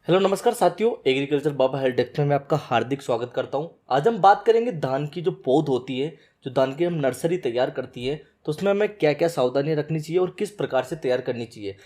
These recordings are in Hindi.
हेलो नमस्कार साथियों, एग्रीकल्चर बाबा हेल्थ डेस्क में मैं आपका हार्दिक स्वागत करता हूं। आज हम बात करेंगे धान की जो पौध होती है, जो धान की हम नर्सरी तैयार करती है, तो उसमें हमें क्या क्या सावधानियां रखनी चाहिए और किस प्रकार से तैयार करनी चाहिए।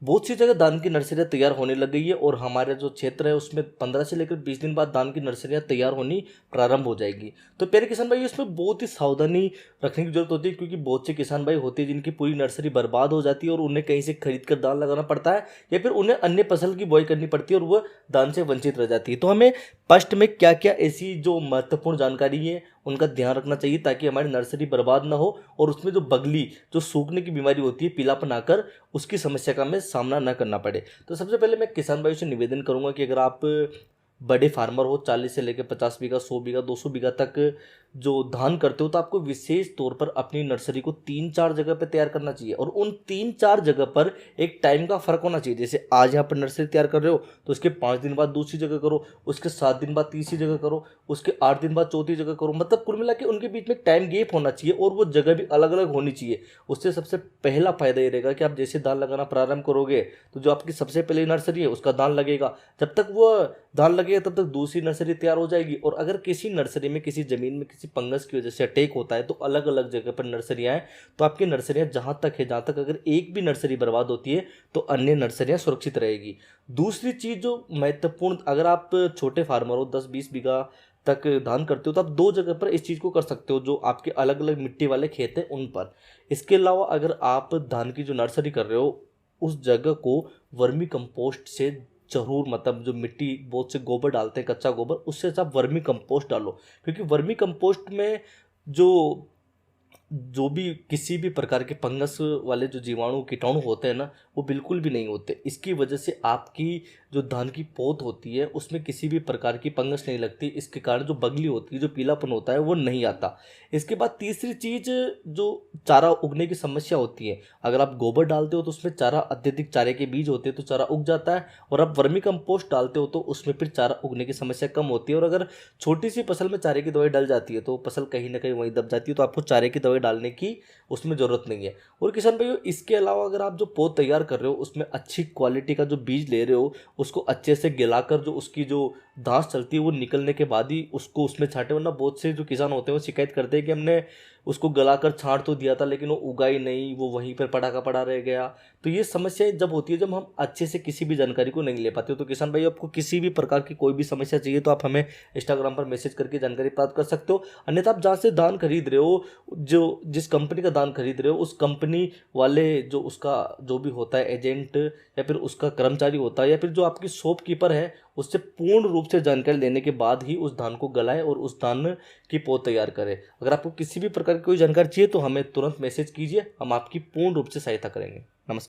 बहुत सी जगह धान की नर्सरियाँ तैयार होने लग गई है और हमारा जो क्षेत्र है उसमें 15 से लेकर 20 दिन बाद धान की नर्सरियाँ तैयार होनी प्रारंभ हो जाएगी। तो प्यारे किसान भाई, इसमें बहुत ही सावधानी रखने की जरूरत होती है, क्योंकि बहुत से किसान भाई होते हैं जिनकी पूरी नर्सरी बर्बाद हो जाती है और उन्हें कहीं से खरीद कर धान लगाना पड़ता है या फिर उन्हें अन्य फसल की बुआई करनी पड़ती है और वह धान से वंचित रह जाती है। तो हमें फर्स्ट में क्या क्या ऐसी जो महत्वपूर्ण जानकारी है उनका ध्यान रखना चाहिए ताकि हमारी नर्सरी बर्बाद ना हो और उसमें जो बगली जो सूखने की बीमारी होती है, पीलापन आकर, उसकी समस्या का हमें सामना न करना पड़े। तो सबसे पहले मैं किसान भाइयों से निवेदन करूंगा कि अगर आप बड़े फार्मर हो, 40 से लेकर 50 बीघा, 100 बीघा, 200 बीघा तक जो धान करते हो, तो आपको विशेष तौर पर अपनी नर्सरी को 3-4 जगह पर तैयार करना चाहिए और उन 3-4 जगह पर एक टाइम का फर्क होना चाहिए। जैसे आज यहाँ पर नर्सरी तैयार कर रहे हो तो उसके 5 दिन बाद दूसरी जगह करो, उसके 7 दिन बाद तीसरी जगह करो, उसके 8 दिन बाद चौथी जगह करो। मतलब कुल मिला के उनके बीच में टाइम गैप होना चाहिए और वो जगह भी अलग अलग होनी चाहिए। उससे सबसे पहला फायदा ये रहेगा कि आप जैसे धान लगाना प्रारंभ करोगे तो जो आपकी सबसे पहली नर्सरी है उसका धान लगेगा, जब तक वो धान लगेगा तब तक दूसरी नर्सरी तैयार हो जाएगी। और अगर किसी नर्सरी में, किसी जमीन में किसी फंगस की वजह से अटैक होता है तो अलग अलग जगह पर नर्सरियां हैं, तो आपकी नर्सरियां जहां तक है, जहां तक अगर एक भी नर्सरी बर्बाद होती है तो अन्य नर्सरियां सुरक्षित रहेगी। दूसरी चीज जो महत्वपूर्ण, अगर आप छोटे फार्मर हो, 10-20 बीघा तक धान करते हो, तो आप 2 जगह पर इस चीज़ को कर सकते हो जो आपके अलग अलग मिट्टी वाले खेत हैं उन पर। इसके अलावा अगर आप धान की जो नर्सरी कर रहे हो उस जगह को वर्मी कंपोस्ट से जरूर, मतलब जो मिट्टी, बहुत से गोबर डालते हैं, कच्चा गोबर, उससे आप वर्मी कंपोस्ट डालो, क्योंकि वर्मी कंपोस्ट में जो जो भी किसी भी प्रकार के फंगस वाले जो जीवाणु कीटाणु होते हैं ना, वो बिल्कुल भी नहीं होते। इसकी वजह से आपकी जो धान की पौध होती है उसमें किसी भी प्रकार की फंगस नहीं लगती। इसके कारण जो बगली होती है, जो पीलापन होता है, वो नहीं आता। इसके बाद तीसरी चीज, जो चारा उगने की समस्या होती है, अगर आप गोबर डालते हो तो उसमें चारा, अत्यधिक चारे के बीज होते हैं तो चारा उग जाता है, और आप वर्मी कंपोस्ट डालते हो तो उसमें फिर चारा उगने की समस्या कम होती है। और अगर छोटी सी फसल में चारे की दवाई डल जाती है तो फसल कहीं ना कहीं वहीं दब जाती है, तो आपको चारे की दवाई डालने की उसमें ज़रूरत नहीं है। और किसान भाइयों, इसके अलावा अगर आप जो पौध तैयार कर रहे हो उसमें अच्छी क्वालिटी का जो बीज ले रहे हो, उसको अच्छे से गिलाकर जो उसकी जो घास चलती है वो निकलने के बाद ही उसको उसमें छांटे। वरना बहुत से जो किसान होते हैं वो शिकायत करते हैं कि हमने उसको गलाकर छांट तो दिया था लेकिन वो उगा ही नहीं, वो वहीं पर पड़ा का पड़ा रह गया। तो ये समस्याएं जब होती है जब हम अच्छे से किसी भी जानकारी को नहीं ले पाते हो। तो किसान भाई, आपको किसी भी प्रकार की कोई भी समस्या चाहिए तो आप हमें इंस्टाग्राम पर मैसेज करके जानकारी प्राप्त कर सकते हो। अन्यथा आप जहाँ से दान खरीद रहे हो, जो जिस कंपनी का दान खरीद रहे हो, उस कंपनी वाले जो उसका जो भी होता है एजेंट या फिर उसका कर्मचारी होता है या फिर जो आपकी शॉपकीपर है, उससे पूर्ण रूप से जानकारी लेने के बाद ही उस धान को गलाएं और उस धान की पौध तैयार करें। अगर आपको किसी भी प्रकार की कोई जानकारी चाहिए तो हमें तुरंत मैसेज कीजिए, हम आपकी पूर्ण रूप से सहायता करेंगे।